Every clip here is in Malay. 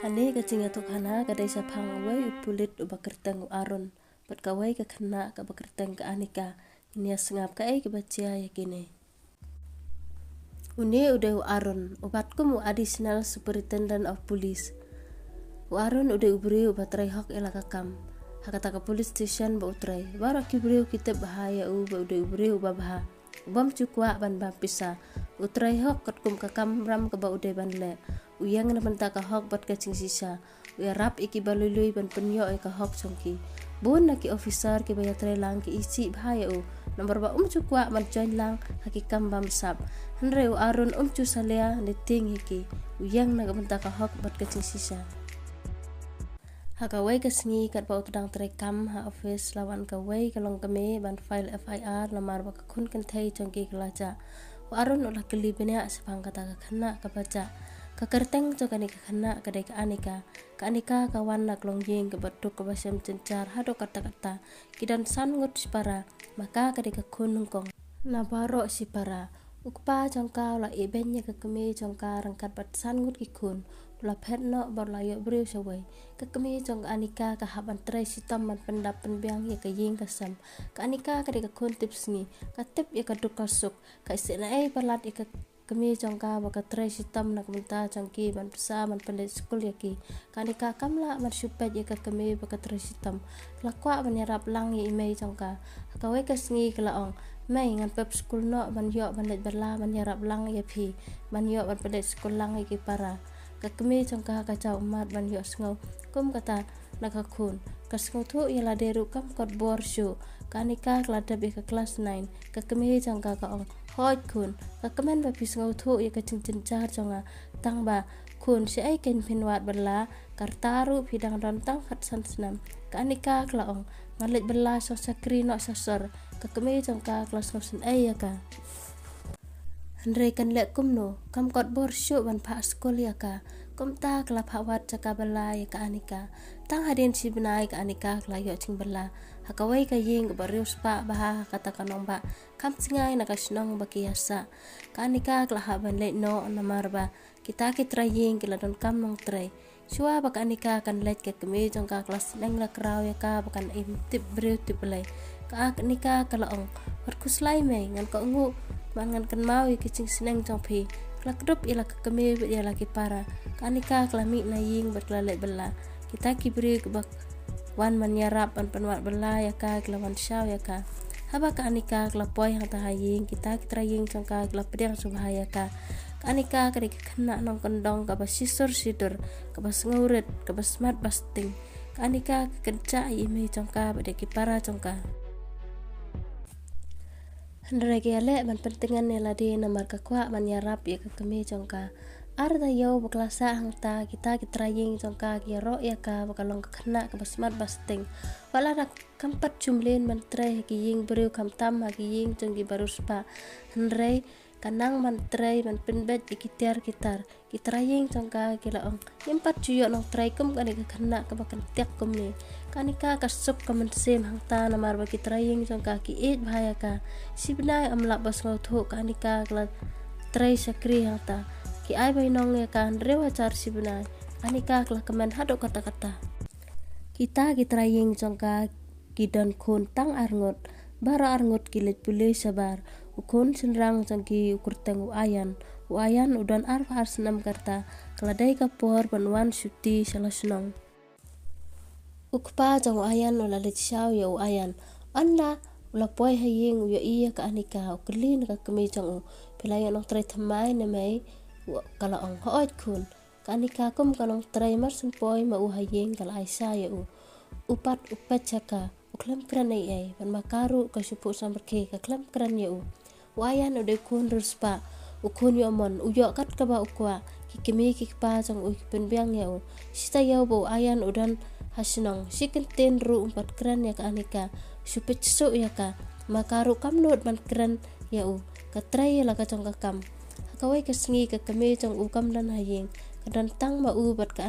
Ane ka jinga to kana ka dai sapang awai upulit ubakerteng aron bat kawai ka kena ka bakerteng ka anika ini sengap ka ke bacia yakine. Une udah aron ubatkum additional superintendent of police. Aron udah ubri ubatrai hak elakakam. Hakata ka police station ba utrai. Baru kibri kita bahaya udah ubri ubabah. Ubam cukwa ban bapisa. Utrai hak katkum kakam ram ka ba udah ban le. Uyang na banta ka hok bat ka cing sisa uya rap iki balului ban penyo ka hok chongki bun na ki officer ki baya tre lang ki isi bahaya u nomor ba cukwa man join lang hakikam bam sap hanre u arun cu salea ni ting hiki uyang na banta ka hok bat ka cing sisa hakawai ka sngi kat ba utdang tre kam ha office lawan ka wai ka long kame ban file FIR nomor ba ka kun kan thai chongki kelaja u arun ulah keli benya sepang kata ka khana ka baca kakerteng to kani kakana kadai ka anika kawan nak longjing ke batuk ke basam cencar hado kata-kata kidan sangut sipara maka kadai ka kunung kong na baro sipara ukpa jangka la ibenya ke kemi jangka rangkat bat sangut ikun la phetno bar la yo breu sawai ke kemi jang anika ka haban trai sitam man pendap penbiang ya ke ying kasam ka anika kadai ka kun tips ni ka tip ya ka dukasuk ka isena balat ya kami jangka baka trai sitam nak minta jangki ban pesa man pendek skul yaki kanika kamla man supet yaka kami baka trai sitam lakwa menyerap lang ye imei jangka kawe kasngi kelaong mai ngan pep skul no ban yo ban let berla menyerap lang ye phi ban yo ban pendek skul lang ye para ka kami jangka ka cha umat ban yo sngo kum kata nakakun kasngo thu yala deru kam kot bor shu kanika klada be ka kelas 9 ka kami jangka ka ong hoi kun ka kemen ba pis ngau thu ya ka cincin car jonga tang ba kun si ai ken pinwat berla kartaru pidang don tang hat san senam ka anika klaong ngalit berla so sakri no sasor ka kemi jangka kelas 9 ai ya ka Andre kan lek kumno kam kot bor syu ban pha skol ya ka kum ta klap hawat caka bela ya ka anika tang hadin si benai ka anika klayo cing bela hakawai ka ying ba rius pa bah kata kanong ba kam singai na kasnong ba kiasa ka anika klah ban le no namar ba kita ki traying kila don kam nong tray suwa ba ka anika kan let ke kemi jong ka kelas neng la kraw ya ka bakan im tip breu tip lay ka anika kalaong berkuslai me ngan ka ungu mangan kan mau ikicing seneng jong phi klakdup ila ka kemi ya laki para kanika klami na ying berklalek bela kita kibri ke bak wan menyarap an penwat bela ya ka kelawan syau ya ka haba ka anika klapoi hang tahaying kita kitraying jongka klapdiang subhaya ka anika kadi kena nong kendong ka basisur sidur ka bas ngauret ka bas mat basting kanika kenca ime jongka bade kipara jongka Handrege ale ban pentingan ne ladi namar ka kwa menyarap ya ka kemi jongka arda yo beklasa hangta kita kitraying jongka ki ro ya ka bakalong kena ka basmat basting wala rak kampat jumlin mantre ki ying breu kam tam ha ki ying jongki baruspa handre kanang mantre man penbet ikitar kitar kitraying jongka ki laong yempat juyo nong tray kum kani ka kena ka bakan tek kum ni kanika kasup ka mensem hangta namar ba kitraying jongka ki it bahaya ka sibnai amlak bas ngau thu kanika kla tray sakri hangta ki ai bai nong ya kan rewa char sibnai anika kla kemen hado kata-kata kita kitraying jongka kidan kun tang arngot bara arngot kilet pulei sabar ukun senrang jongki ukur tengu ayan udan arfa arsenam karta keladai kapor banwan syuti salasnong ukpa jong ayan ulalit syau ya ayan anla ulapoi haying uya iya ka anika ukelin ka kemi jong pelayan nok trai thamai na mai kala ong hoit kun kanika kum kanong trai mar sempoi ma uhaying kala aisa ya upat caka uklam kran ai ban makaru ka supu samberke ka klam kran ya wayan ude kun ruspa ukun yo mon uyo kat ka ba ukwa kikimi kikpa jong penbiang ya sita ya bo ayan udan hasinong sikenten ru umpat kran ya ka anika supet so ya ka makaru kam not ban kran ya ka trai la ka jong ka kam kawai kasngi ka kami jong ukam dan haying kadan tang ma bat ka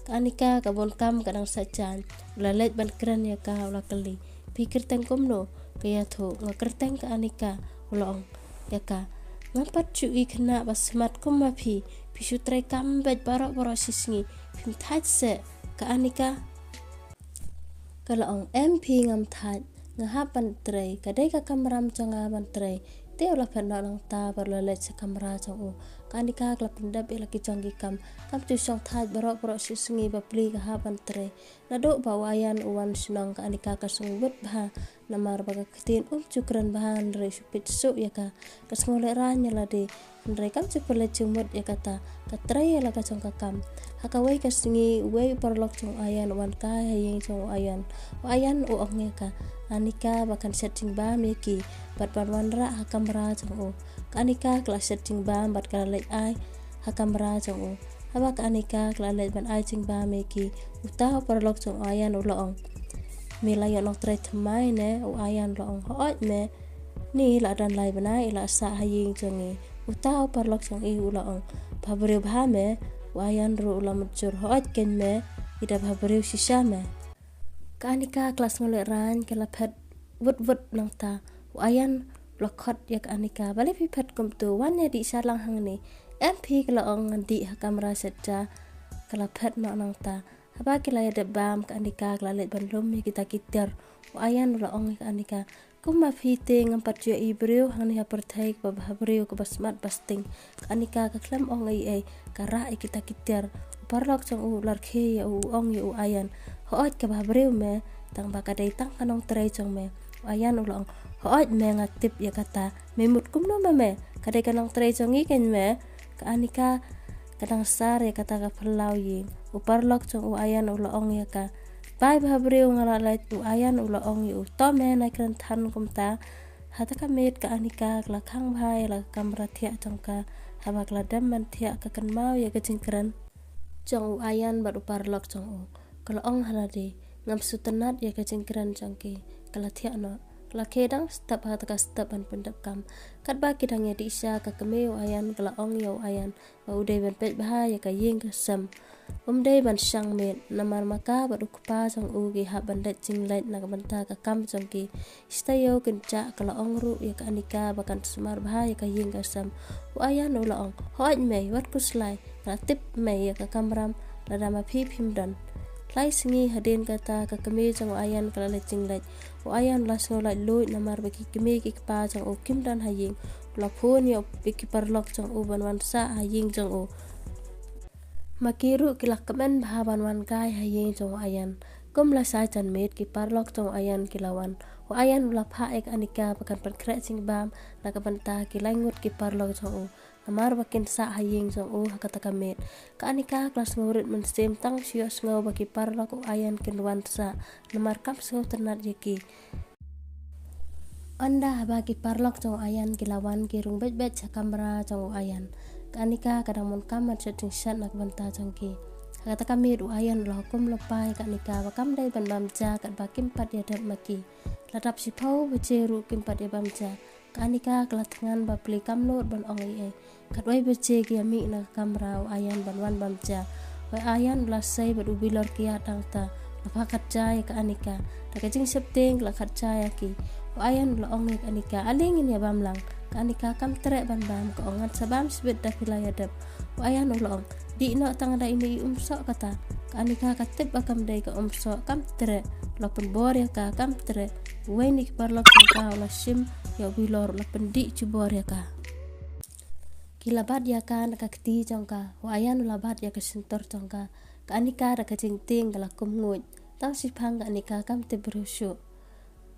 anika ka bon kam kadang sajan lalet ban kran ya ka ula kali pikir tengkom no kaya tho ngakerteng ka anika ulong ya ka ngapat cui kena basmat kum ma phi Pishu terekam bej barok sisngi phim thaj se ka anika kalau ong MP ngam thaj ngahap bantrei kadai ka kamram chonga bantrei te ola phenna lang ta barle se kamera chong u kanika klap pendap ila ki chong ki kam tu song thaj barok sisngi bapli ka ha bantrei nado bawayan uwan sinong ka anika ka sung wet bha namar baga ktin cukran bahan re supit su ya ka kasngole ranya lade ndre kam cupele cumut ya kata katrei la ka chong ka kam hakawai ka singi wei parlok chong ayan wan ka hayeng chong ayan u ong ka anika bakan setting ba meki bat wanra hakamra chong u kanika kla setting ba bat kala lek ai hakamra chong u haba kanika kla lek ban ai ching ba meki utah parlok chong ayan u loong milayo nok tre thmai ne u ayan loong hooj me ni la dan lai banai la sa hayeng chongi utah parlok chong i u loong phabre bha me wayan ru ulam chur hooj ken me ida phabre sisa me kanika kelas ngole ran kala phet wut nang ta wayan lokhot yak anika bale pi phet kum tu wan ya di salang hang ni MP kala ong di ha kamera setja kala phet no nang ta haba kila ya de bam kanika kala let ban lum kita kitter wayan la ong kanika kuma phi ngam pat jo ibreu hang ni ha perthai ba habreu ko basmat basting kanika ka klam ong ai kara kita kitter parlok chong u larkhe ya u ong ya u ayan hooj ka habreu me tang ba kadai tang kanong trei chong me ayan ulong hooj me ngatip ya kata memut kumno me kadai kanong trei chong i ken me ka anika kadang sar ya kata ka phalau yi u parlok chong u ayan ulong ya ka bai habreu ngala lai u ayan ulong yu to me na kran than kumta hata ka met ka anika la khang bhai la kamra thia chong ka haba kla dam man thia ka kan mau ya ka chingkran chong u ayan ba u parlok chong u kalau ong halade ngam sutanat ya ka chingkran changki kala thia no kala kedang step ha ka step an pendap kam kat ba kidang ya di isya ka kemeu ayan kala ong yo ayan ba ude ban pet bah ya ka yeng ka sam dei ban sang met namar maka ba ukpa chang u gi ha ban det chinglet na ka banta ka kam changki stayo kenca kala ong ru ya ka anika ba kan smar bah ya ka yeng ka sam u ayan ula ong hoaj me wat kuslai kala tip me ya ka kamram la ma phi phim dan lai singi haden kata ka keme jang ayan kala le chinglet o ayan las ngolai loi namar baki keme ki pa jang o kim dan haying la phone yo biki parlok jang o ban sa haying jang o makiru kilak kemen bahaban wan kai haying jang ayan kum la sa chan met ki parlok jang ayan kilawan o ayan la pha ek anika bakan pan kre ching bam la ka banta ki langut ki parlok jang o amar bakin sa haying jong u hakata kamet ka anika kelas ngurit men sem tang sio sngo baki parlok u ayan kinwan sa namar kap sngo ternat yaki anda baki parlok jong ayan kilawan kirung bet sa kamera jong u ayan ka anika kadang mon kamat setting shat nak banta jongki hakata kamet u ayan la hukum lepai ka anika bakam dai ban bamja kat bakim pat ya dap maki ladap si pau beceru kim pat ya bamja kanika kelatangan bapli kamnot ban ong ai kadwai bece ki ami na kamera ayan ban wan bamja wai ayan lasai badu bilor kia tangta lapa katjai ka anika takajing septeng la katjai ki ayan la ong ka anika alingin ya bamlang ka anika kam trek ban bam ko ongat sabam sibet da pilaya dap ayan ulong di no tangda ini umso kata ka anika katip akam dai ka umso kam trek lapun bor ya ka kam trek wai ni parlok ka la sim ya bilor la pendi cubor ya ka kilabat ya ka nakakti jongka wayan labat ya ka sentor jongka ka anika ra ka jingting kala kumngut tang sipang ka anika kam te brushu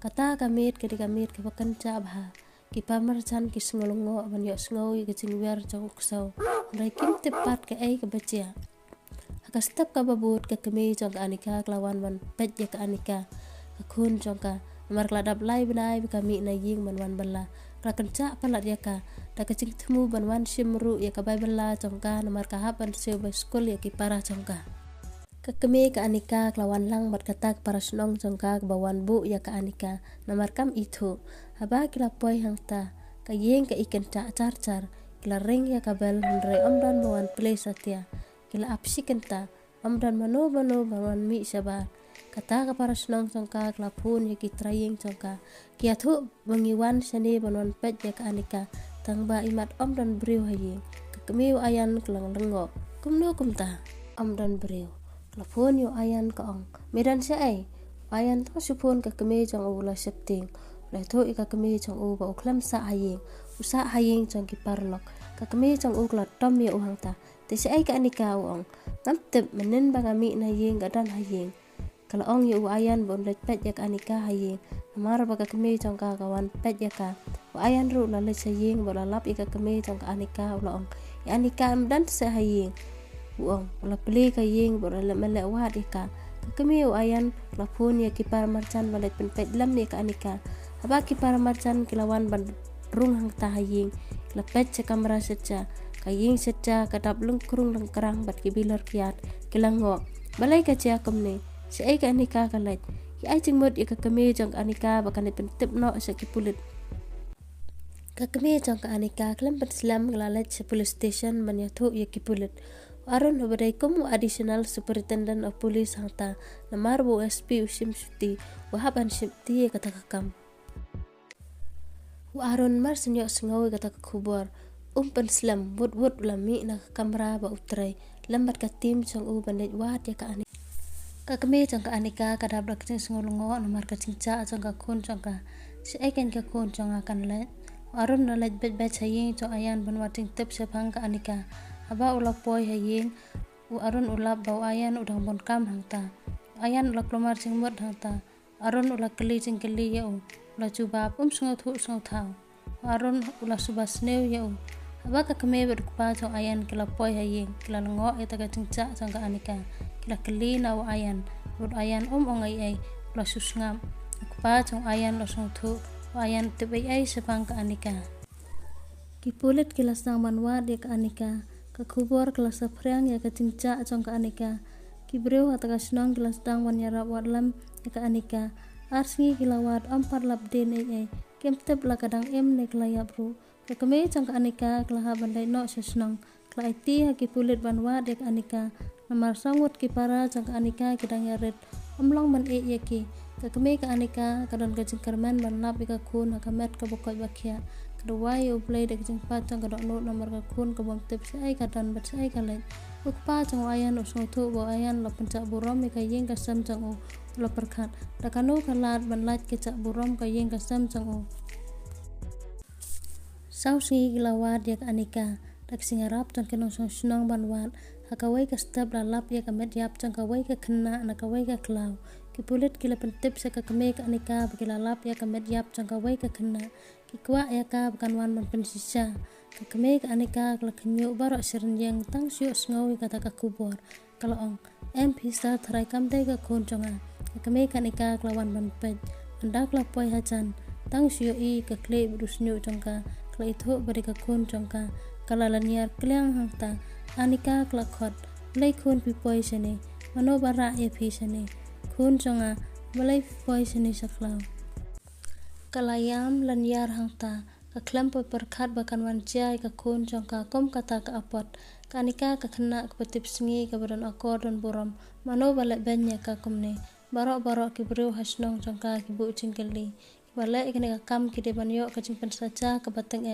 kata kamit ka dikamit ka bakan chabha ki pamarchan ki smolongo ban yo sngo ka jingwer jong ksau rai kim te pat ka ai ka bachia ka step ka babut ka kemi jong ka anika klawan ban pet ya ka anika ka khun jongka mar kladap lai benai kami na ying ban wan bala kla kenca palat ya ka ta ka cing temu ban wan simru ya ka bai bala jongka namar ka hapan seu ba skul ya ki para jongka ka kemi ka anika klawan lang bat katak para snong jongka ka bawan bu ya ka anika namar kam itu haba kila poi hangta ka yeng ka iken ca char kila ring ya ka bel hundre omdan bawan play satya kila apsi kenta omdan mano bawan mi sabar kata ka para snong jongka klapun ya ki traying jongka kia thu bangiwan sane banon pet ya ka anika tangba imat om dan briu hayi ka kami ayan kelang lengok kumno kumta dan beriu telefon yo ayan kaong medan sai ayan to supon kami jong ula septing lai to kami jong u ba uklam sa haying usa haying jong kiparlok kami jong u kla tom yo hangta ti sai ka anika ong namtep menen bangami na ying gadan haying kalau ong yo ayan bon let pet yak anika haying namar ba kami jong ka kawan pet yaka ayan ru la le saying ba lap kami jong ka anika ula ong anika dan sa haying uang la peli ka ying ba la mele wat ika kami yo ayan la phone ya kipar marchan balet pen pet lam ni ka anika aba kipar marchan kilawan ban rung hang ta haying la pet se kamera secha kaying secha kadap lung krung lang kerang bat kibilar kiat kilango balai ka cia kamne si ai ka anika kalet ki ai cingmut ika kami jong anika bakan pen tip no sa kipulit kami jong ka anika klem pen slam nglalet se police station ban ya thu ya kipulit aron hobadai kum additional superintendent of police hangta namar bo SP usim suti wahaban shipti kata kakam aron mar senyok sengawi kata kubor pen slam wud lami na kamera ba utrai lambat ka tim jong u bandit wat ya ka anika kami jong ka anika kadab dak sing ngolongo namar ka Kynjah jong ka kun jong ka si aiken ka kun jong akan let aron na let bet bet saying jong ayan ban wating tip sepang ka anika aba ula poi haying aron ula bau ayan udang bon kam hangta ayan ula klomar sing mut hangta aron ula keli sing keli ya ula jubab sungo thu sungo thau aron ula subas neu ya aba ka kame berkupa jong ayan kila poi haying kila ngo eta ka Kynjah jong ka anika kila keli na ayan rut ayan ong ai ula susngam kupa jong ayan lo sung thu ayan tibai ai sepang ka anika kipulit kila sang manwa de ka anika ka kubor kelas aprang ya ka Kynjah jong ka anika kibreu ataka snong kelas dang wan yarap wadlam ya ka anika arsingi kilawat ampar lap den ai kemtep la kadang em ne klayap ru ka kame jong ka anika klaha bandai no snong kla iti ha kipulit banwa de ka anika namar sangut kipara jong ka anika kidang yaret omlong man yaki ka kame ka anika kadon ka jingkarman ban lap ka kun ka met ka bokoi bakia kedua yo play dek jing patang kadok no nomor ka kun ka bom tip sai kadan bat sai kalet ukpa jong ayan usung thu bo ayan la pencak burom ka yeng ka sam jong o la perkhat dakanu kalat ban lat ke cak burom ka yeng ka sam jong o sau si gilawat yak anika dak singarap jong kenong song snong ban wat hakawai ka step la lap ya ka met yap jong ka wai ka khna na ka wai ka klau kipulit kila pentip sa ka kame ka anika bakila lap ya ka met yap jong ka wai ka khna kikwa ya ka bukan wan man pensisa ka kame ka anika kala khnyo baro serenjang tang syo sngawi kata ka kubor kalau ong MP sa tharai kam dai ka khon jonga ka kame ka anika kala wan man pet andak la poi hajan tang syo i ka kle brus nyu jongka kala itho bari ka khon jongka kala laniar klyang hangta anika kala khot lai khon pi poi sene mano bara e phi sene khon jonga balai poi sene saklau kalayam lanyar hangta ka klampo perkhat bakan wan jai ka khon jongka kom kata ka apot kanika ka khna ka patip singi ka badan akor don borom mano bala benya ka komne barok ki bru hasnong jongka ki bu cingkeli bala ikne ka kam ki de banyo ka jingpan saja ka bateng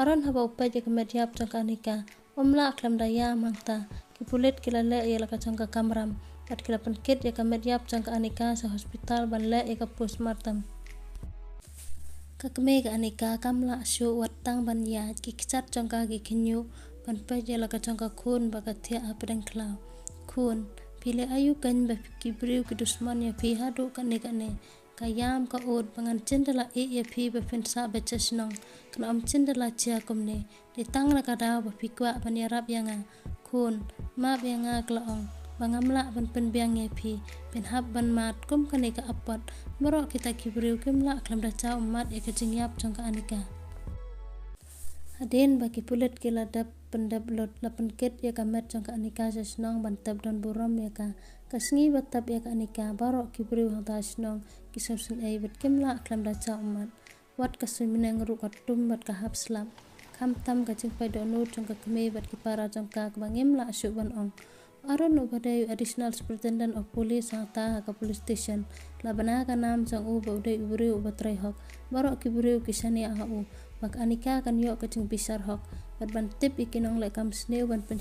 aron haba upai ka mediap jongka nika omla klam daya mangta ki pulet kilale ya la ka jongka kamram pat kila penkit ya ka mediap jongka anika sa hospital banle ya ka postmortem kakme ka anika kamla shu watang ban ya ki kichat jongka ki kinyu ban pa je la ka jongka khun ba ka thia apdeng klau khun pile ayu kan ba ki briu ki dusman ya phi hadu kan ne kayam ka od pangan cindala ya phi ba fin sa ba chasnong kan am cindala chia komne di tang la ka da ba phi kwa ban ya rap yanga khun ma yanga klaong bangamla ban pen biang ya phi pen hab ban mat kum kan ka apat maro kita kibriu kimla klam da cha umat ya ka jingyap jongka anika aden baki pulet kila dap pendap lot lapan ket ya ka met jongka anika jasnong ban tab don borom ya ka kasngi batab ya ka anika baro kibriu hata snong kisausun ai bet kimla klam da cha umat wat kasuminang ru katum bat ka hab slap kam tam ka jing pai do no jongka keme bat ki para jongka bangimla asu ban ong aron no badai additional superintendent of police hata ka police station labana ka nam jong u bodai ubru batrai hok baro ki buru kisani a u bak anika kan yo kacing pisar hok ban tip ikinong le kam sneu ban pen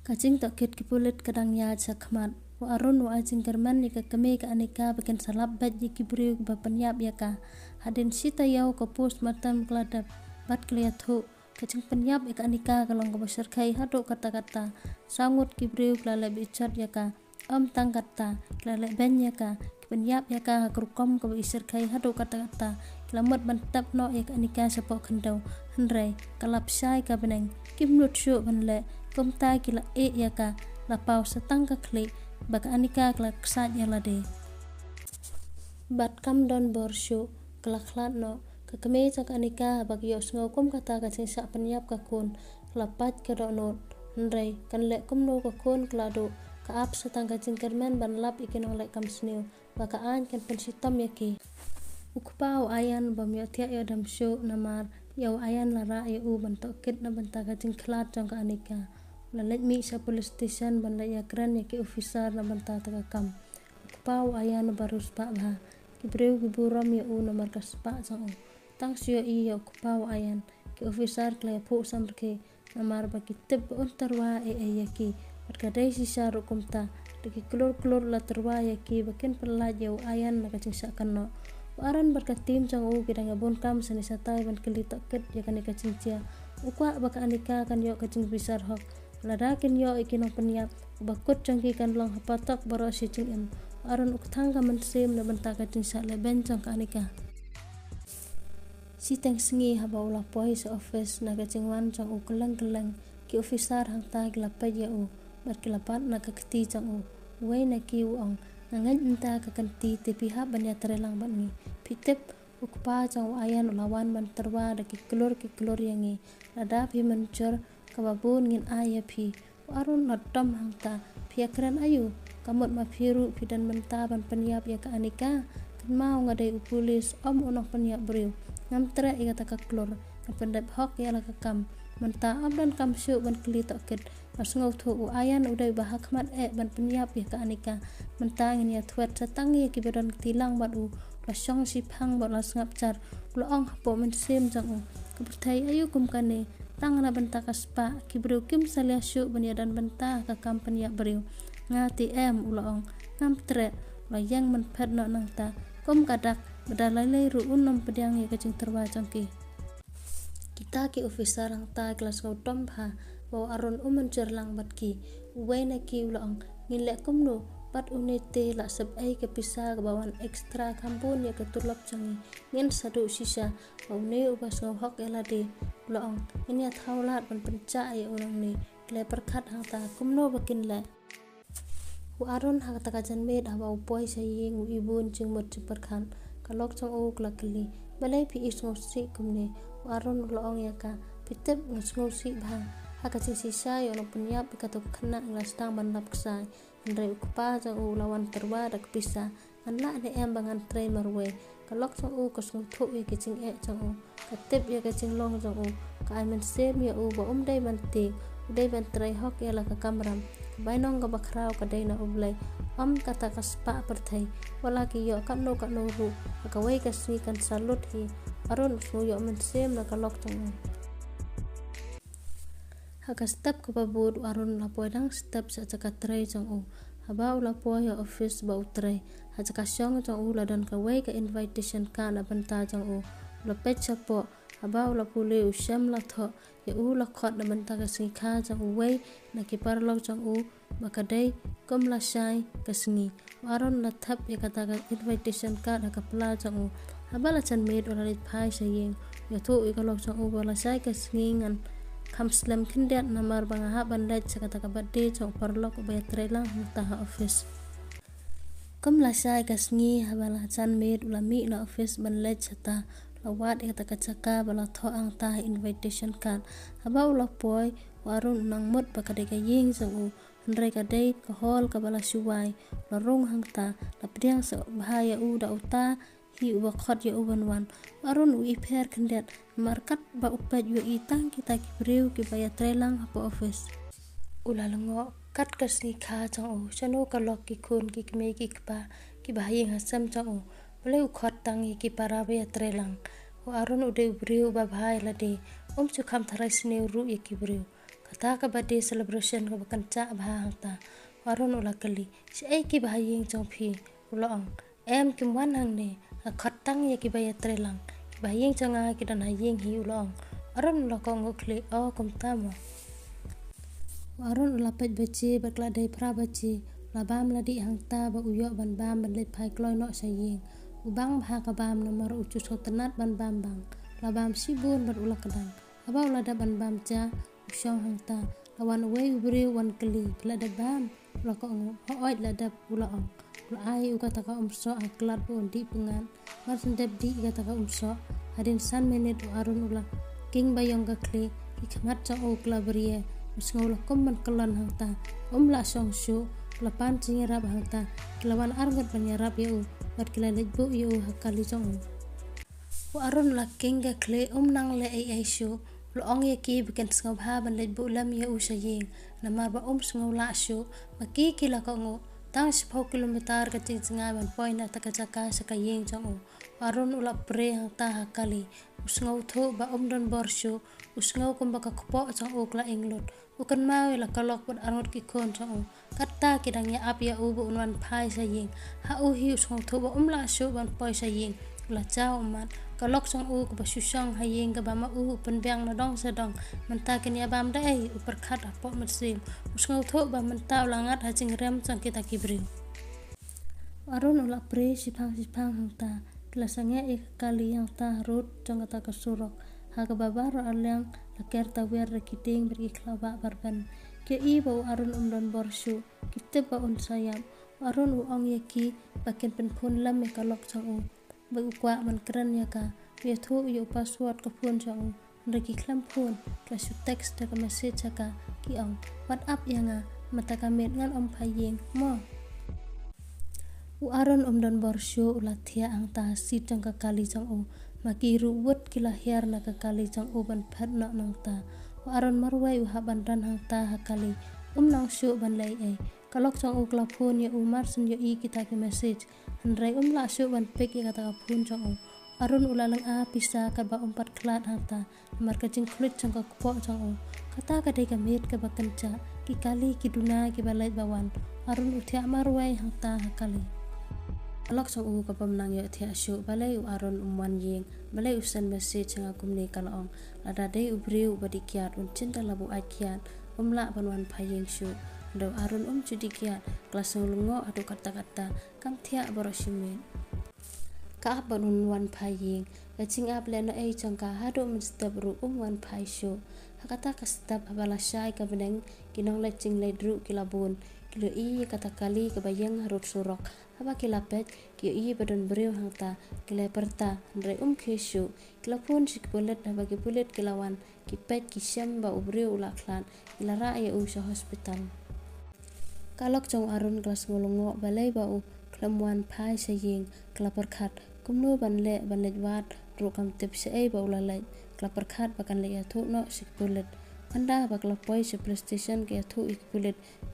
kacing tak kit kipulit kadang ya sakmat wa arun wa ajing kerman ni ka kame ka anika bakin salap bat ji kibriu ba penyap ya ka hadin sita yau ka post matam kladap bat kliathu kacing penyap ka anika kalong ka Shyrkhei hado kata-kata sangut kibriu klale bicat ya ka tang kata klale ben ya ka penyap ya ka krukom ka Shyrkhei hado kata-kata kelamat bantap no ya ka anika sapok kendau henrei kalap sai ka beneng kimlut syu banle komta kila ya ka lapau setang ka klik baka anika kelak sat ya lade bat kam don borsyu kelak lat no kekeme cak anika bak yo sngo kum kata ka sak penyap ka kun lapat ke do not ndrei kan le kum no ka kun klado ka ap setang ka jingkermen ban lap ikinong le kam sneu baka an kan pensitam yaki ukpau ayan bam yo tia yo dam syu namar yo ayan lara yo u ban tokit na ban ta ka jingklat jong ka anika la let mi sa police station ban la ya kran ya ki officer na ban ta ka kam pau ayan barus pa ba ki breu ki buram ya u na markas pa sang tang sio I ya pau ayan ki officer kla pu sam ke na mar ba ki tib on tarwa ya ki ka dai si sa ru kumta de ki klor la tarwa ya ki bakin perla ya ayan na ka cing sa kan no aran berkat tim jang u kidang bon kam sani satai ban keli taket ya kan ka cingcia ukwa baka anika kan yo ka cing bisar hok ladakin yo ikinong penyap bakut jangki kan long hapatak baro si cingin aron uktang ka mensem na banta ka cing sa leben jang ka anika si teng sengi haba ulah poi sa office na ka cingwan jang u kelang ki officer hang ta glapa ya u berkelapat na ka keti jang u wei na ki u ong nangan enta ka kanti te pihak banya terelang ban ni pitep ukpa jang ayan ulawan ban terwa da ki klor yangi lada pi mencur kababun ngin aya pi arun latam hangta piakran ayu kamut ma piru pidan menta ban penyap ya ka anika kan mau ngadai pulis onok penyap breu ngam tre ya ka klor pendep hok ya la ka kam menta dan kam syu ban kli toket mas ngau thu ayan udai bahakmat ban penyap ya ka anika menta ngin ya thwet satang ya ki badan tilang bat u la song si phang bat la ngap char lo ong po men sem jang u kepertai ayu kum kane tang na benta kaspa ki breu kim salia syu bania dan benta ka company ya breu ngati ulaong ngam tre la yang men phet no nang ta kom kadak bedalai ru unom pedang ya kacing terwa jangki kita ki officer ang ta kelas kau tom ha bawa arun jerlang bat ki wena ki ulaong ngile kum no pat unite la sab ai ke pisa ke bawan ekstra kampun ya ketulap jangi ngin sadu sisa au ne ubas ngau hok elade loong ini thaulat ban penca ya orang ni kle perkhat hang ta kumno bakin la u aron hang ta ka jan med awa poi saying u ibun jing mot perkhan kalok chang u klakli balai pi isngo si kumne u aron loong ya ka pitep ngasngo si bhang haka cing sisa yo no penyap ka to khna ngastang ban lap ksai ndai ukpa jang u lawan terwa dak pisa anla ne em bangan trai marwe kalok chang u kasngo thu ya kicing chang u katip ya kacing long jang u ka men sem ya u ba dai ban ti dai ban trai hok ya la ka kamram bainong ka bakrau ka dai na ublai kata kaspa perthai wala ki yo ka no ru ka wei ka sni kan salut hi aron su yo men sem na kalok chang u haka step ka babud aron la podang step sa chaka trai jang u haba ula po ya office ba utrai ha chaka syong jang u la dan ka wei ka invitation ka na banta jang u la pet chapo haba ula pule u syam la tho ya u la khot na banta ka sikha jang u wei na ki parlok jang u makadai kom la shai ka singi aron la thap ya kata ka invitation ka na ka pla jang u haba la chan med ula lit phai sayeng ya thu i ka lok jang u ba la shai ka singi ngan kam slam kindet namar bangaha bandaj sakata ka birthday chong parlok ba trelang ta office kam la sai kasngi habala chan med ulami na office banlaj chata lawat eta ka chaka bala tho ang ta invitation card haba ula poi warun nang mot ba ka de ka ying sang u ndrai ka dei ka hol ka bala shuwai la rong hang ta la pdiang sa bahaya u da uta hi uba khot ya uban wan arun u iper kendet markat ba upat yu itang kita ki breu ki baya trelang apa office ulalango kat kasni kha chang o chano ka lok ki khun ki kme ki kpa ki bahayeng hasam chang o bale u khot tang ki para baya trelang Arun udah beriu babhai lade cukam tharai sne ru ye kibriu kata ka bade celebration ka bakanca bha hangta Arun ula kali si ai ki bahayeng chong phi ulong em kim wan hang ne khatang ye ki baya trelang ki bahayeng changa ki dan hayeng hi ulong Arun ula ko ngokle o kom tama Arun ula pet bace bakla dai pra bace la bam ladi hangta ba uyo ban bam ban le phai kloi no sayeng ubang bha ka bam nomor ucu sotenat ban bam bang la bam sibun ban ula kadang aba ula da ban bam cha usyong hangta lawan wei ubri wan keli la da bam ula ko ngo oi la da ula ong ula ai u kata ka umso aklat bon di pengan mar sendep di kata ka umso hadin san menit Arun ula king bayong ka kli ki khamat cha o kla brie musngau la kom ban kelan hangta la song shu la pan chingerap hangta kilawan argot banyarap yeu bat kila lejbu yeu hakali chong Arun la kinga kle nang le ai shu lo ong ye ki bikin sngau bha ban lejbu lam yeu sayeng namar ba sngau la shu maki kila ko ngo tang 10 kilometer ka chinga ban poina takachaka sakayeng chong Arun ula pre hangta hakali usngau tho ba don bor shu usngau kum ba ka kpo chong okla inglot ukan mau la kalok pun angot ki kon chong kata kidang ya ap ya ubu unwan phai sayeng ha u hi usngau tho ba la shu ban poi sayeng la chao man kalok chong u ko ba susang hayeng ka ba ma u pen byang na dong sedong menta ken ya bam dai upar khat apo mesim usngau tho ba menta ulangat ha ching rem chong kita kibri Arun ula pre sipang hangta kelasangnya kali yang ta rut chong kata ka surok ha ka babar alyang la kerta wer rekiting beri klaba barban ke i bau Arun don borshu kitte ba sayam Arun ong yeki bakin pen phun lam me kalok chang ba kwa man kran ya ka ye thu yu password ka phun chang reki klam phun ka su text ka message ka ki ong whatsapp yanga mata ka met ngan phayeng mo Arun don borshu ulathia ang ta si chang ka kali chang maki ruwet kila hiar na ka kali chang ban phat na nang ta Arun marwai haban dan hang ta hakali nang shu ban lai ai kalok chang kla phone ya mar sun yo i kita ki message handrai la shu ban pek ya kata ka phone chang Arun ulalang a pisa ka ba pat klat hang ta mar ka jing klut chang ka kpo chang kata ka dei ka met ka ba kanca ki kali ki duna ki balai bawan Arun uthia marwai hang ta hakali Alok chong ka pam nang yo thia shu balai Arun wan yeng balai send message nga kumne kalong lada dei ubriu badikiat cinta labu akiat la banwan phayeng shu do Arun chudikiat klasung lungo adu kata-kata kam thia boroshimen ka banun wan phayeng ching ap le na ai changka hadu mstep ru wan phay shu hakata ka step abala shai ka beneng kinong le ching le dru kilabun kilo i kata kali ka bayang harut surok haba kilapet kio i badon breu hangta kila perta ndre keshu kila pun sik bulet haba ki bulet kilawan ki pet ki syam ba ubreu ulaklan kila ra ya sa hospital kalok chong Arun kelas ngolongo balai ba klamwan phai sayeng kila perkhat kumno banle wat ru kam tip se ai ba ulalai kila perkhat bakan le ya thu no sik bulet anda bakla poi se PlayStation ke thu ik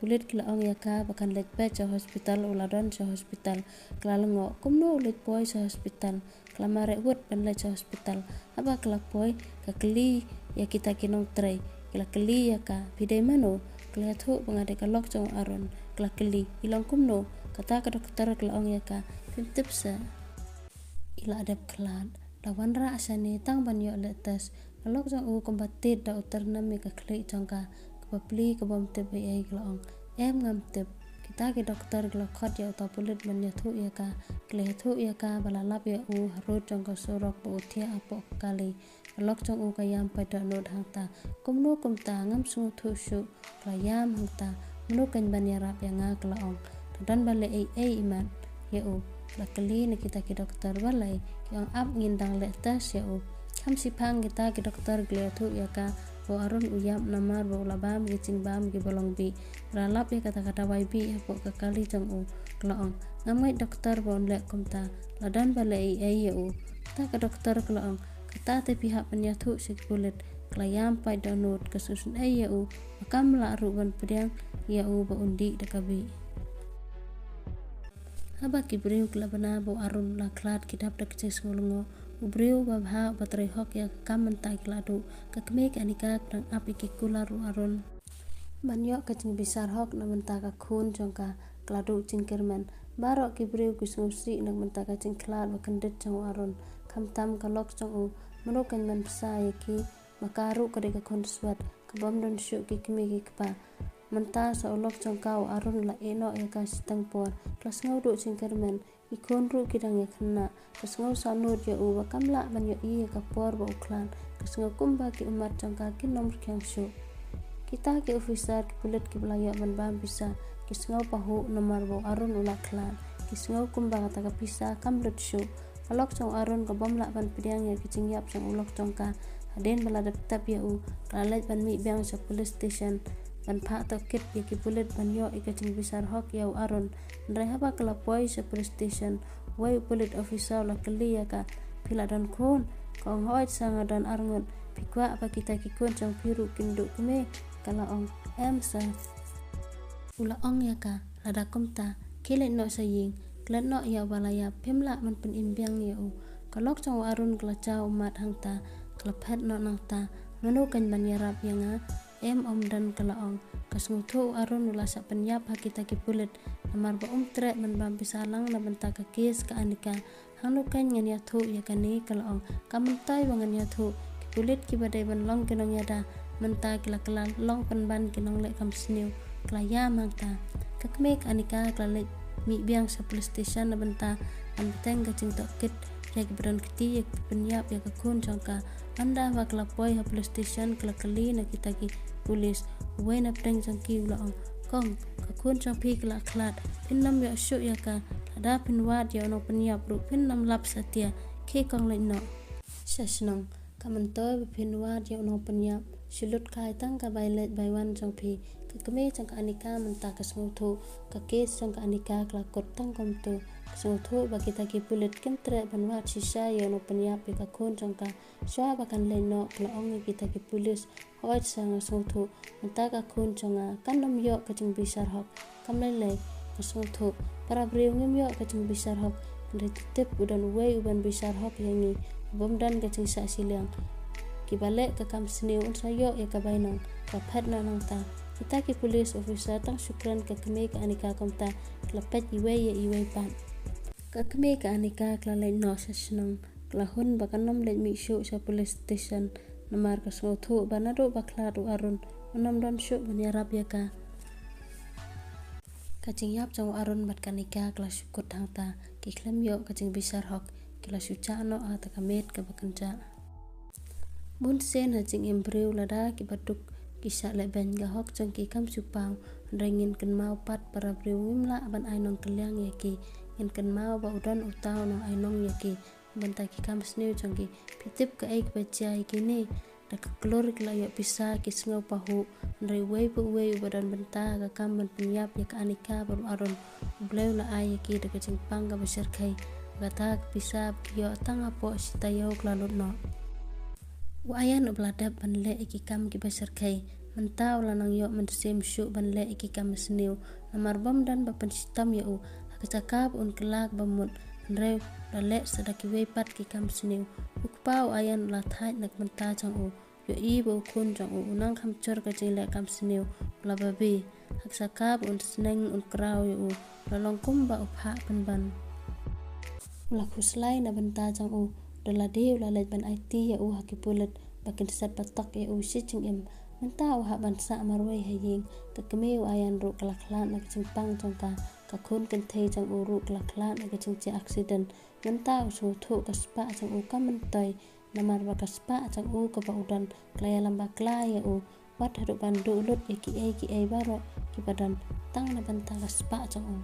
bulet kila ong ya ka bakan let pe cha hospital uladon cha hospital kala lengo kumno let poi sa hospital kala mare wot ban le cha hospital aba kala poi ka kli ya kita kinong trai kila kli ya ka bidai mano kala thu bangade ka lok chong Arun kala kli ilong kumno kata ka dokter kala ong ya ka tip sa ila adap klan lawan ra asane tang ban yo letas kalok jang kombatit da utarna me ka klei changka kapli ka bom te be ai glong em ngam te kita ke dokter glo khat ya ta pulit man ya thu ya ka kle thu ya ka balalap ya harut changka sorok bo thia apo kali kalok jang ka yam pa da not hangta kumno kumta ngam su thu shu ka yam hangta mno kan ban ya rap ya nga klong dan bale ai iman ya lakali na kita ke dokter balai yang ap ngindang le tas ya kam sipang kita ke dokter gliathu ya ka bo Arun uyap namar bo labam gi cingbam gi bolong bi ralap ya kata-kata YB po ka kali chang klaong ngamai dokter bon le kumta ladan balai ai ya ta ka dokter klaong kata te pihak penyathu sik bulet klayam pai download kasusun ai ya makam la ruban pedang ya ba undi dekabi haba kibriu klabana bo Arun la klat kidap dak ches ngolongo Ubriu babha batrai hok ya kam mentai kladu kakme ka anika prang api ki kularu arun banyo ka jing bisar hok na menta ka khun jongka kladu jingkermen barok ki briu kusngusri na menta ka jing klad wa kendit jong arun kamtam ka lok jong u menukan man psa ya ki makaru ka de ka khun swat ka bom don shu ki kme ki kpa menta sa ulok jong kau arun la eno ya ka sitang por klas ngau do jingkermen ikon ru kidang ya khna kasngau sanut ya u wakamla ban ya i ka por ba uklan kasngau kumba ki umar jangka ki nomor kyang shu kita ki officer ki pulit ki belaya ban bam bisa kisngau pahu nomor bo arun ula klan kisngau kumba kata ka pisa kamlut shu alok jong arun ka bomla ban pidiang ya ki jingyap jong ulok jongka aden bala dap ya u kalaj ban mi biang sa police station ban pha to kit ya ki pulit ban yo ikajing bisar hok ya arun ndrai haba kala poi sa police station wai pulit officer la kali ya ka pila dan khon kong hoi sanga dan arngot pikwa apa kita ki kon jang piru kindu kume kala ong em sa ula ong ya ka lada komta kile no sa ying klan no ya balaya pemla man pen imbiang ya u kalok jang arun kala chau mat hangta kala phet no nangta manu kan ban yarap yanga em om dan kala ong kasnguthu arun ula sa penyap kita ki pulit namar ba tre man bam pisalang na benta ka kes ka anika hanu kan ngan ya thu ya kani kala ong kamuntai wangan ya thu ki pulit ki badai ban long kinong yada menta kila kala long pan ban kinong le kam sniu kala ya mangta kakme ka anika kala le mi biang sa police station na benta an teng ka jing tok kit ya ki bran kiti ya ki penyap ya ka kun jangka anda wa kala poi ha police station kala kali na kita ki polis wai na peng jangki ula ong kong ka kun jang pi kala klat pinnam ya shu ya ka ada pinwat ya no penyap ru pinnam lap satia ke kong le no sesnong kamantoy pinwat ya no penyap shilut kai tang ka bailet baiwan jang pi kakme jang anika menta ka smuthu ka kes jang anika kala kot tang kom tu smuthu ba kita ki pulit kentre banwat sisa ya no penyap ka kun jang ka swa ba kan le no kala ong kita ki pulis hoi sang smuthu menta ka kun janga kanom yo ka jing bisar hok kamle le ka smuthu para briu ngim yo ka jing bisar hok ndre tip udan wei uban bisar hok yangi bom dan ka jing sa silang kibale ka kam sniu un sayo ya ka bainang ka phat na nangta kita ki police officer tang syukran ka kme ka anika komta klapet iwe ya iwe pan ka kme ka anika klalai no sesnong klahun bakanom le mi shu sa police station namar ka smothu banado bakladu arun onam don shu banyarap ya ka kajing yap jong arun bat kanika kla syukut hangta ki klem yo kajing bisar hok kila syucha no ata kamet ka bakanja mun sen hajing embreu lada ki batuk kisah le ben ga hok jong ki kam supau rengin ken mau pat para breu ngimla ban ainong kelyang ya ki ngin ken mau ba udan utau no ainong ya ki banta ki kam sneu jong ki pitip ka ek bachai ki ni da ka klor kla yo pisa ki sngo pahu ndai wei bu wei badan benta ka kam ban penyap ya ka anika baru arun bleu la ai ki da ka jingpang ga Shyrkhei gata pisa ki yo tang apo sitayo klalot no wayan ubladap ban le iki kam ki Shyrkhei mentau lanang yo mensem shu ban le iki kam sneu namar bom dan bapan sitam ya u hakacakap un kelak bamut ndreu la le sadaki wei pat ki kam sneu ukpau ayan la thai nak menta jang u yo i bo kun jang u unang kham chor ka jile kam sneu la babi hakacakap un sneng un krau ya u la longkum ba upha ban la khuslai na benta jang u dola de la le ban IT ya u hakipulet bakin sat patak ya u siching em mentau ha ban sa marwai haying ka kemeu ayan ru kalaklan nak simpang jangka ka khun kan thei jang u ru kalaklan nak jingche accident mentau su thu ka spa jang u ka mentai namar ba ka spa jang u ka ba udan klaya lamba klaya u wat haru ban du lut ki ai baro ki badan tang na ban ta ka spa jang u